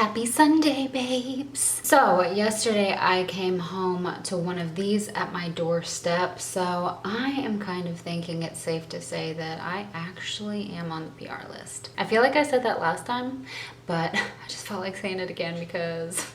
Happy Sunday, babes. So yesterday I came home to one of these at my doorstep. So I am kind of thinking it's safe to say that I actually am on the PR list. I feel like I said that last time, but I just felt like saying it again because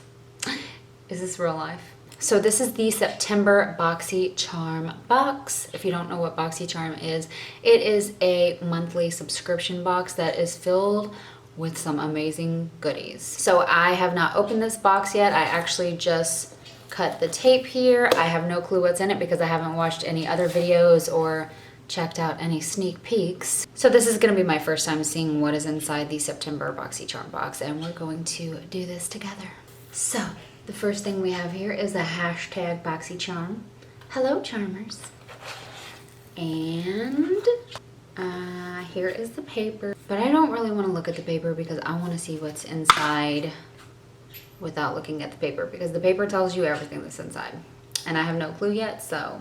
is this real life? So this is the September Boxy Charm box. If you don't know what Boxy Charm is, it is a monthly subscription box that is filled with some amazing goodies. So I have not opened this box yet. I actually just cut the tape here. I have no clue what's in it because I haven't watched any other videos or checked out any sneak peeks. So this is gonna be my first time seeing what is inside the September Boxy Charm box, and we're going to do this together. So the first thing we have here is the hashtag Boxy Charm. Hello, charmers. And here is the paper. But I don't really want to look at the paper because I want to see what's inside without looking at the paper, because the paper tells you everything that's inside. And I have no clue yet, so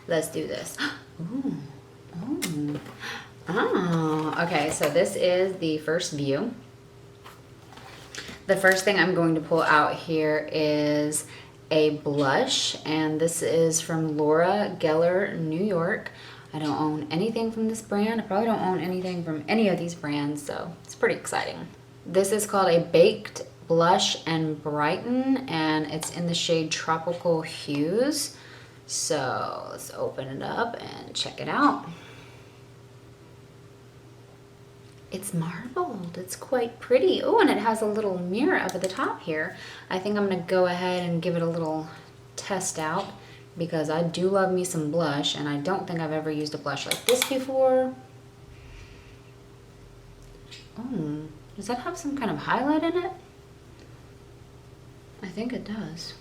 let's do this. Ooh. Ooh. Oh, okay, so this is the first view. The first thing I'm going to pull out here is a blush, and this is from Laura Geller, New York. I don't own anything from this brand. I probably don't own anything from any of these brands, so it's pretty exciting. This is called a Baked Blush and Brighten, and it's in the shade Tropical Hues. So let's open it up and check it out. It's marbled. It's quite pretty. Oh, and it has a little mirror up at the top here. I think I'm gonna go ahead and give it a little test out, because I do love me some blush, and I don't think I've ever used a blush like this before. Oh, does that have some kind of highlight in it? I think it does.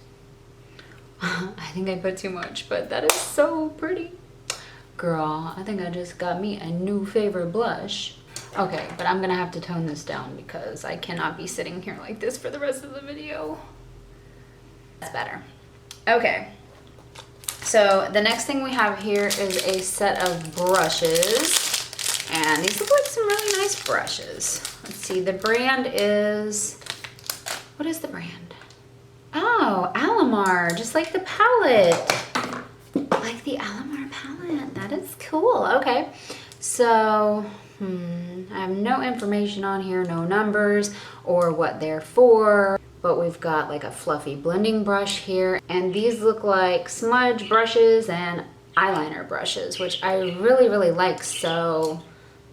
I think I put too much, but that is so pretty. Girl, I think I just got me a new favorite blush. Okay, but I'm gonna have to tone this down because I cannot be sitting here like this for the rest of the video. That's better. Okay. So the next thing we have here is a set of brushes, and these look like some really nice brushes. Let's see, the brand is, what is the brand? Oh, Alamar, just like the palette. Like the Alamar palette, that is cool. Okay, so I have no information on here, no numbers or what they're for. But we've got like a fluffy blending brush here, and these look like smudge brushes and eyeliner brushes, which I really, really like. So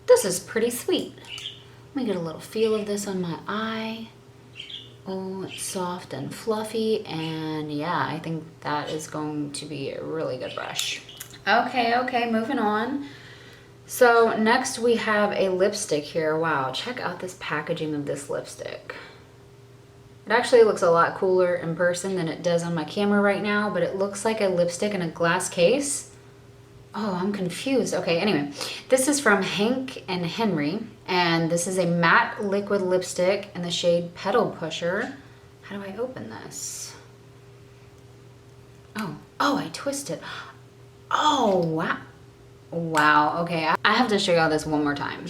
this is pretty sweet. Let me get a little feel of this on my eye. Oh, it's soft and fluffy, and yeah, I think that is going to be a really good brush. Okay, moving on. So next we have a lipstick here. Wow, check out this packaging of this lipstick. It actually looks a lot cooler in person than it does on my camera right now, but it looks like a lipstick in a glass case. Oh, I'm confused. Okay, anyway, this is from Hank and Henry, and this is a matte liquid lipstick in the shade Petal Pusher. How do I open this? Oh, I twist it. Oh, wow. Wow, okay, I have to show y'all this one more time.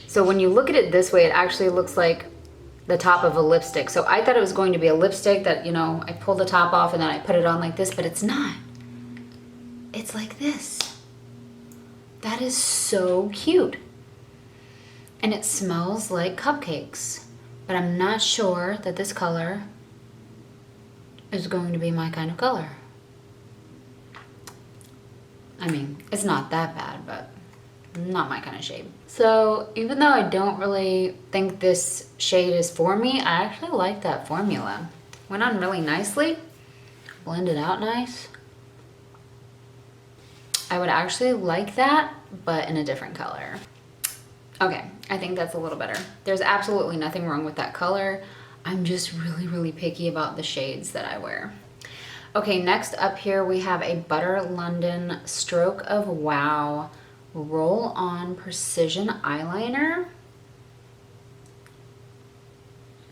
So when you look at it this way, it actually looks like the top of a lipstick. So I thought it was going to be a lipstick that, you know, I pull the top off and then I put it on like this, but it's not. It's like this. That is so cute. And it smells like cupcakes, but I'm not sure that this color is going to be my kind of color. I mean, it's not that bad, but not my kind of shade. So even though I don't really think this shade is for me, I actually like that formula. Went on really nicely, blended out nice. I would actually like that, but in a different color. Okay, I think that's a little better. There's absolutely nothing wrong with that color. I'm just really, really picky about the shades that I wear. Okay, next up here we have a Butter London Stroke of Wow Roll-On Precision Eyeliner.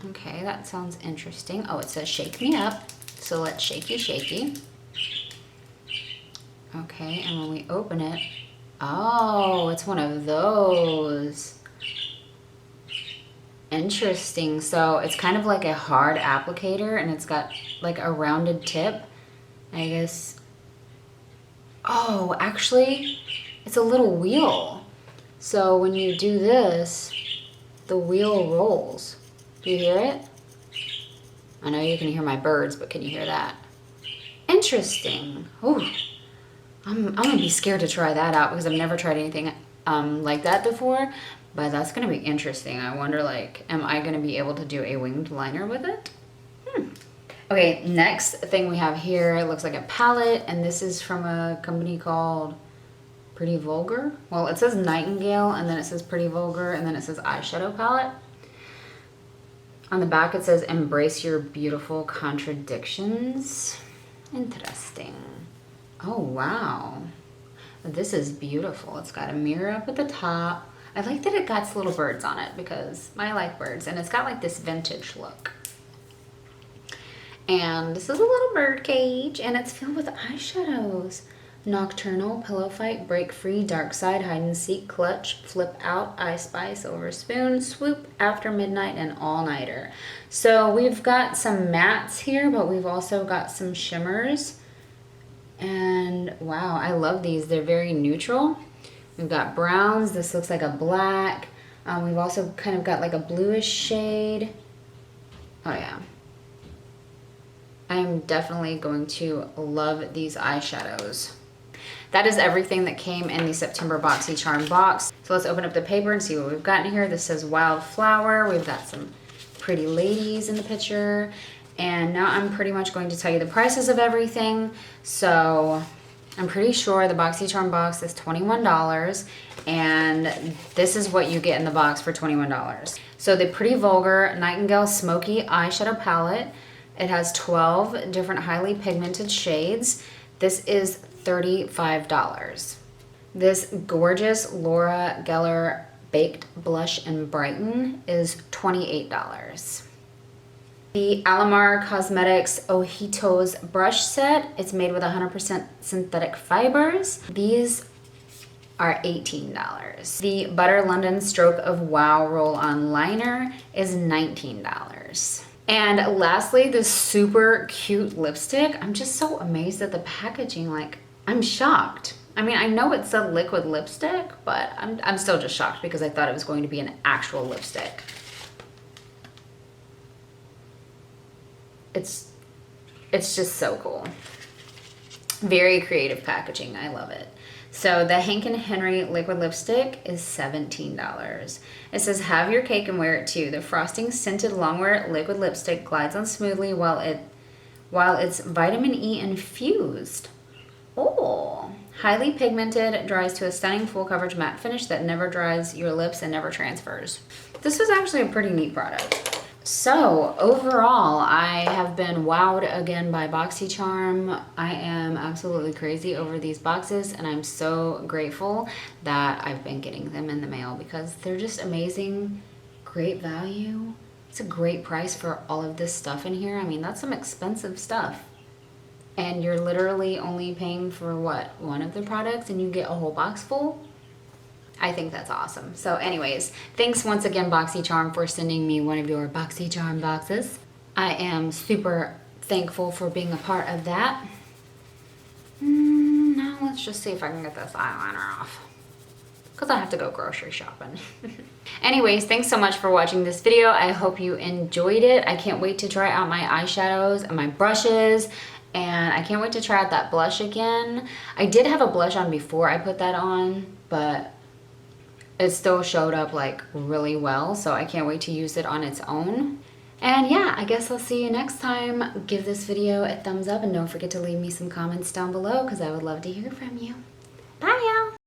Okay, that sounds interesting. Oh, it says shake me up. So let's shaky. Okay, and when we open it, oh, it's one of those. Interesting. So it's kind of like a hard applicator and it's got like a rounded tip. I guess. Oh, actually, it's a little wheel. So when you do this, the wheel rolls. Do you hear it? I know you can hear my birds, but can you hear that? Interesting. Ooh, I'm gonna be scared to try that out because I've never tried anything like that before. But that's gonna be interesting. I wonder, like, am I gonna be able to do a winged liner with it? Okay, next thing we have here, it looks like a palette, and this is from a company called Pretty Vulgar. Well, it says Nightingale, and then it says Pretty Vulgar, and then it says eyeshadow palette. On the back it says embrace your beautiful contradictions. Interesting. Oh, wow. This is beautiful. It's got a mirror up at the top. I like that it got little birds on it because I like birds, and it's got like this vintage look. And this is a little bird cage, and it's filled with eyeshadows. Nocturnal, Pillow Fight, Break Free, Dark Side, Hide and Seek, Clutch, Flip Out, I Spy, Silver Spoon, Swoop, After Midnight, and All Nighter. So we've got some mattes here, but we've also got some shimmers. And wow, I love these. They're very neutral. We've got browns. This looks like a black. We've also kind of got like a bluish shade. Oh yeah. I am definitely going to love these eyeshadows. That is everything that came in the September Boxy Charm box. So let's open up the paper and see what we've got in here. This says Wildflower. We've got some pretty ladies in the picture. And now I'm pretty much going to tell you the prices of everything. So I'm pretty sure the Boxy Charm box is $21. And this is what you get in the box for $21. So the Pretty Vulgar Nightingale Smoky Eyeshadow Palette. It has 12 different highly pigmented shades. This is $35. This gorgeous Laura Geller Baked Blush and Brighten is $28. The Alamar Cosmetics Ojitos brush set. It's made with 100% synthetic fibers. These are $18. The Butter London Stroke of Wow Roll-On Liner is $19. And lastly, this super cute lipstick. I'm just so amazed at the packaging. Like, I'm shocked. I mean, I know it's a liquid lipstick, but I'm still just shocked because I thought it was going to be an actual lipstick. It's just so cool. Very creative packaging. I love it. So the Hank & Henry liquid lipstick is $17. It says, have your cake and wear it too. The frosting scented longwear liquid lipstick glides on smoothly while it's vitamin E infused. Oh, highly pigmented, dries to a stunning full coverage matte finish that never dries your lips and never transfers. This was actually a pretty neat product. So overall, I have been wowed again by BoxyCharm. I am absolutely crazy over these boxes, and I'm so grateful that I've been getting them in the mail because they're just amazing, great value. It's a great price for all of this stuff in here. I mean, that's some expensive stuff. And you're literally only paying for what, one of the products, and you get a whole box full? I think that's awesome. So anyways, thanks once again, BoxyCharm, for sending me one of your BoxyCharm boxes. I am super thankful for being a part of that. Now let's just see if I can get this eyeliner off, because I have to go grocery shopping. Anyways, thanks so much for watching this video. I hope you enjoyed it. I can't wait to try out my eyeshadows and my brushes, and I can't wait to try out that blush again. I did have a blush on before I put that on, but it still showed up like really well, so I can't wait to use it on its own. And yeah, I guess I'll see you next time. Give this video a thumbs up and don't forget to leave me some comments down below because I would love to hear from you.